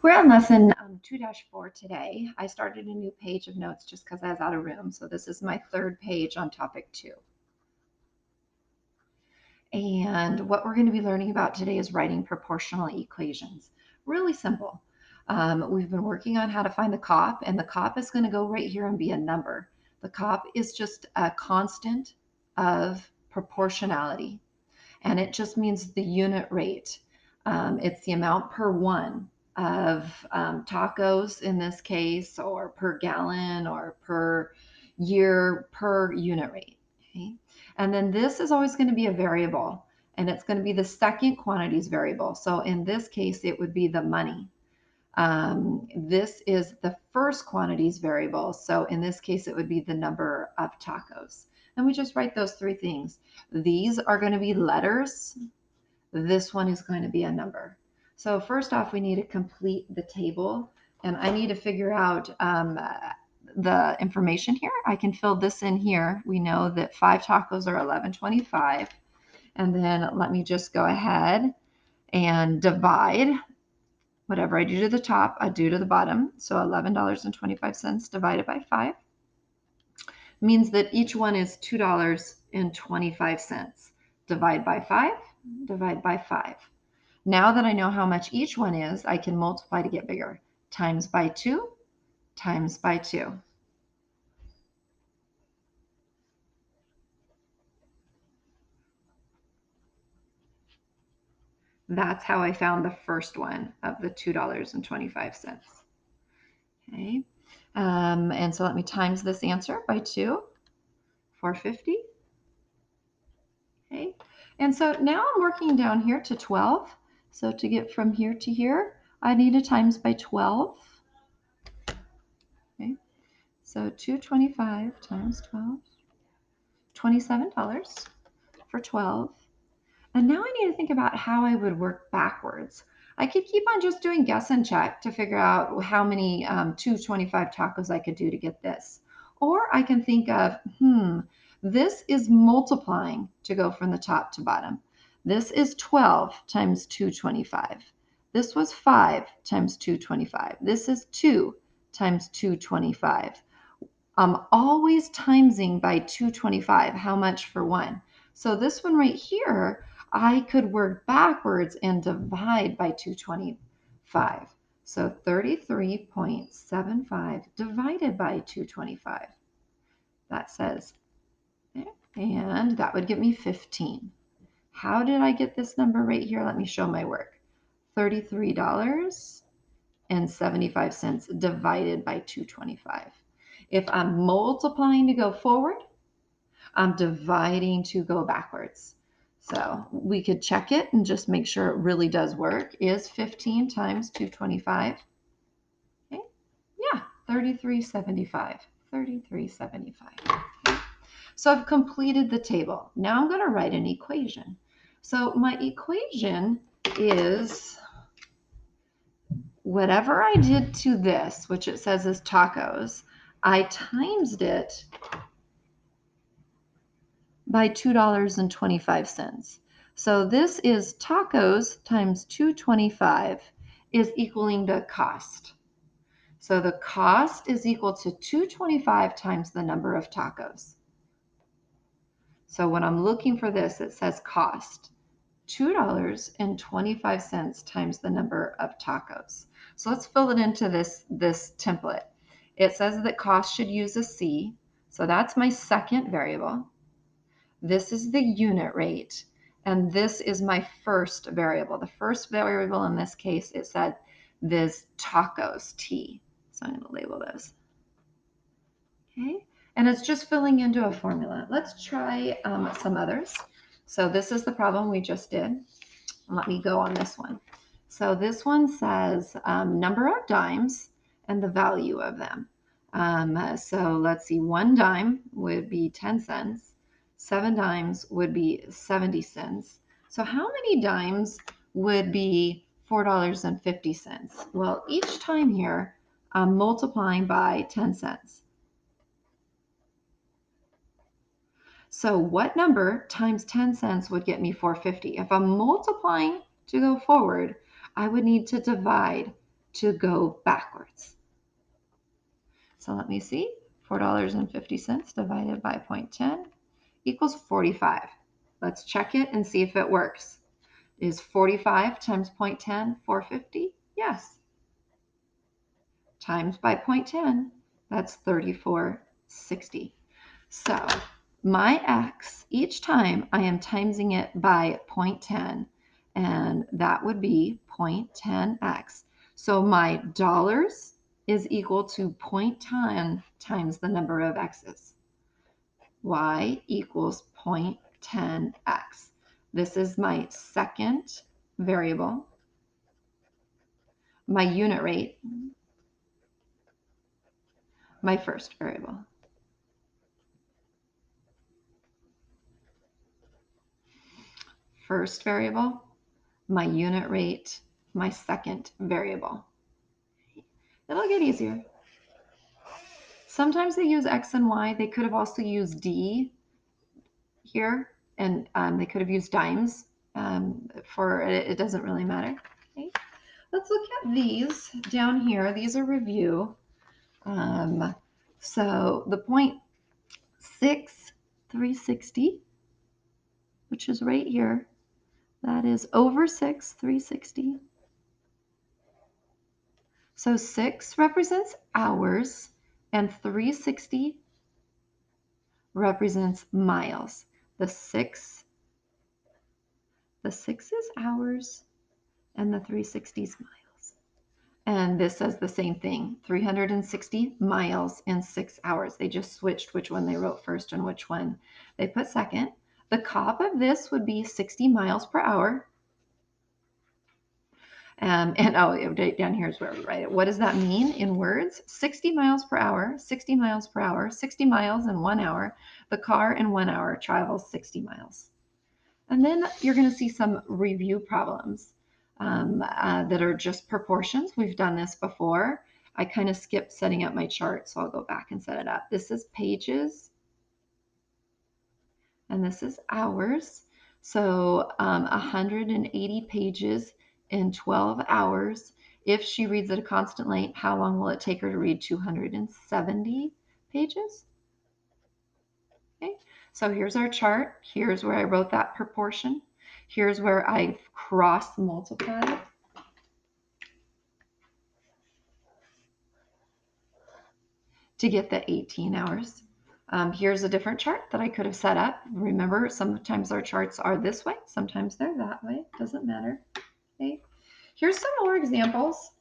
We're on lesson 2-4 today. I started a new page of notes just because I was out of room. So this is my third page on topic 2. And what we're going to be learning about today is writing proportional equations. Really simple. We've been working on how to find the COP, and the COP is going to go right here and be a number. The COP is just a constant of proportionality, and it just means the unit rate. It's the amount per one of tacos in this case, or per gallon, or per year, per unit rate. Okay? And then this is always going to be a variable, and it's going to be the second quantities variable. So in this case, it would be the money. This is the first quantities variable. So in this case, it would be the number of tacos. And we just write those three things. These are going to be letters. This one is going to be a number. So first off, we need to complete the table, and I need to figure out the information here. I can fill this in here. We know that 5 tacos are $11.25. And then let me just go ahead and divide. Whatever I do to the top, I do to the bottom. So $11.25 divided by 5 means that each one is $2.25. Divide by 5, divide by 5. Now that I know how much each one is, I can multiply to get bigger. Times by 2, times by 2. That's how I found the first one of the $2.25. Okay. And so let me times this answer by 2, 450. Okay. And so now I'm working down here to 12. So to get from here to here, I need a times by 12. Okay. So 225 times 12, $27 for 12. And now I need to think about how I would work backwards. I could keep on just doing guess and check to figure out how many 225 tacos I could do to get this. Or I can think of, this is multiplying to go from the top to bottom. This is 12 times 225. This was 5 times 225. This is 2 times 225. I'm always timesing by 225. How much for one? So this one right here, I could work backwards and divide by 225. So 33.75 divided by 225. That says, and that would give me 15. How did I get this number right here? Let me show my work. $33.75 divided by 225. If I'm multiplying to go forward, I'm dividing to go backwards. So we could check it and just make sure it really does work. Is 15 times 225? Okay. Yeah, 33.75. 33.75. Okay. So I've completed the table. Now I'm going to write an equation. So my equation is whatever I did to this, which it says is tacos, I timesed it by $2.25. So this is tacos times 225 is equaling the cost. So the cost is equal to 225 times the number of tacos. So when I'm looking for this, it says cost. $2.25 times the number of tacos. So let's fill it into this template. It says that cost should use a C. So that's my second variable. This is the unit rate. And this is my first variable. The first variable in this case, it said this tacos, T. So I'm going to label those. Okay. And it's just filling into a formula. Let's try some others. So this is the problem we just did. Let me go on this one. So this one says number of dimes and the value of them. So let's see, 1 dime would be 10 cents. 7 dimes would be 70 cents. So how many dimes would be $4.50? Well, each time here, I'm multiplying by 10 cents. So what number times 10 cents would get me 450? If I'm multiplying to go forward, I would need to divide to go backwards. So let me see. $4.50 divided by 0.10 equals 45. Let's check it and see if it works. Is 45 times 0.10 450? Yes. Times by 0.10, that's 3460. So my x, each time I am timesing it by 0.10, and that would be 0.10x. So my dollars is equal to 0.10 times the number of x's. Y equals 0.10x. This is my second variable. My unit rate, my first variable. First variable, my unit rate, my second variable. It'll get easier. Sometimes they use X and Y. They could have also used D here, and they could have used dimes for it. It doesn't really matter. Okay. Let's look at these down here. These are review. So the 0.6360, which is right here, that is over 6,360. So 6 represents hours and 360 represents miles. The 6 is hours and the 360 is miles. And this says the same thing, 360 miles in 6 hours. They just switched which one they wrote first and which one they put second. The COP of this would be 60 miles per hour. And down here is where we write it. What does that mean in words? 60 miles per hour, 60 miles per hour, 60 miles in 1 hour. The car in 1 hour travels 60 miles. And then you're going to see some review problems that are just proportions. We've done this before. I kind of skipped setting up my chart, so I'll go back and set it up. This is pages, and this is hours. So 180 pages in 12 hours. If she reads at a constant rate, how long will it take her to read 270 pages? Okay, so here's our chart. Here's where I wrote that proportion. Here's where I cross multiplied. To get the 18 hours. Here's a different chart that I could have set up. Remember, sometimes our charts are this way, sometimes they're that way. Doesn't matter. Okay. Here's some more examples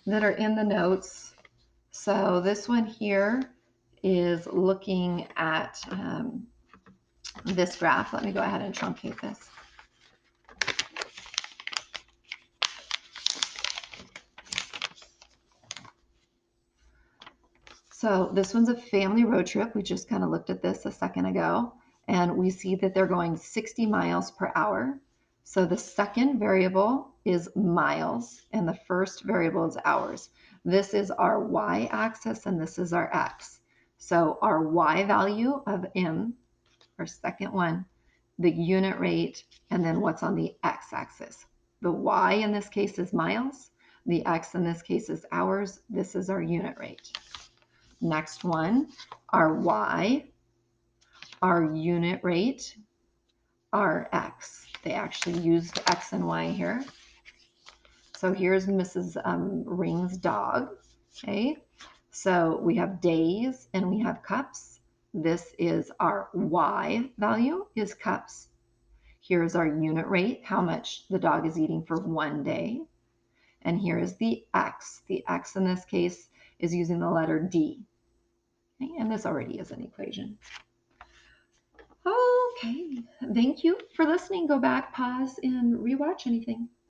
that are in the notes. So this one here is looking at this graph. Let me go ahead and truncate this. So this one's a family road trip. We just kind of looked at this a second ago, and we see that they're going 60 miles per hour. So the second variable is miles, and the first variable is hours. This is our y-axis, and this is our x. So our y value of m, our second one, the unit rate, and then what's on the x-axis. The y in this case is miles. The x in this case is hours. This is our unit rate. Next one, our y, our unit rate, our x. They actually used x and y here. So here's Mrs. Ring's dog. Okay, so we have days and we have cups. This is our y value, is cups. Here's our unit rate, how much the dog is eating for 1 day. And here is the x. The x in this case is using the letter D. Okay, and this already is an equation. Okay, thank you for listening. Go back, pause, and rewatch anything.